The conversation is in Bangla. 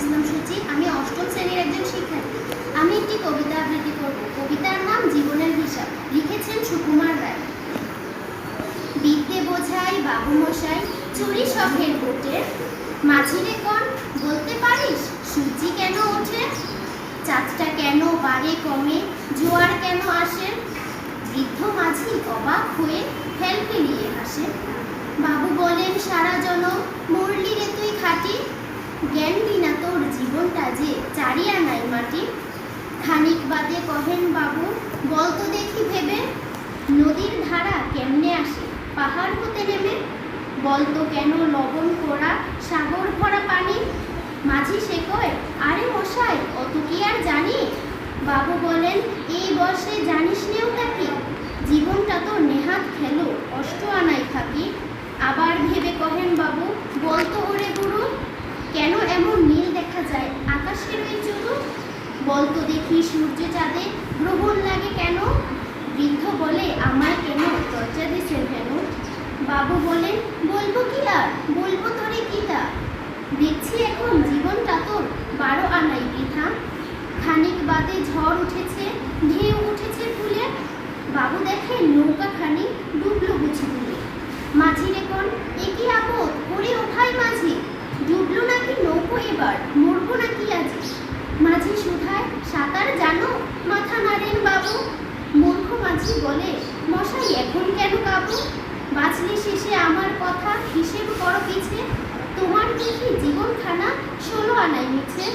ইসলাম সূচি। আমি অষ্টম শ্রেণীর একজন শিক্ষার্থী। আমি একটি কবিতা আবৃত্তি করব। কবিতার নাম জীবনের হিসাব। লিখেছেন সুকুমার রায়। বিদ্যে বোঝাই বাবু মশাই, চুরি শখের কোটের মাঝিরে কন বলতে পারিস সূর্যি কেন ওঠে? চাঁদটা কেন বাড়ে কমে, জোয়ার কেন আসে? বৃদ্ধ মাঝি অবাক হয়ে ফেল ফেলিয়ে হাসে। বাবু বলেন সারা জনম মরলি রে তুই খাটি, জ্ঞান বিনা তোর জীবনটা যে চারিয়া নাই মাটি। খানিক বাদে কহেন বাবু বলতো দেখি ভেবে, নদীর ধারা কেমনে আসে পাহাড় হতে নেমে? বলতো কেন লবণ পোড়া সাগর ভরা পানি? মাঝি সে কয় আরে মশাই অত কি আর জানি? বাবু বলেন এই বয়সে জানিস নেও তাকি, জীবনটা তো নেহাত খেলো অষ্ট আনাই থাকি। আবার ভেবে কহেন বাবু বলতো ওরে গুরু, কেন এমন নীল দেখা যায় আকাশের ওই চুরু? বলতো দেখি সূর্য চাঁদে গ্রহণ লাগে কেন? বৃদ্ধ বলে আমায় কেন চর্চা দিছেন কেন? বাবু বলেন বলবো কি আর, বলবো তোরে কিটা, দেখছি এখন জীবনটা তোর 12 আনাই বৃথা। খানিক বাদে ঝড় উঠেছে, ঢেউ উঠেছে ফুলে, বাবু দেখে নৌকাখানি ডুবলো বুঝি তুলে। মাঝিরে কোন এ কি আপদ করে ওঠাই মাঝি, ডুবলো নাকি নৌকো এবার মরবো নাকি আজি? মাঝি শুধায় সাঁতার জানো? মাথা নাড়েন বাবু। মূর্খ মাঝি বলে মশাই এখন কেন কাবু? বাঁচলে শেষে আমার কথা হিসেব করো পিছে, তোমার দেখি জীবনখানা 16 আনাই মিছে।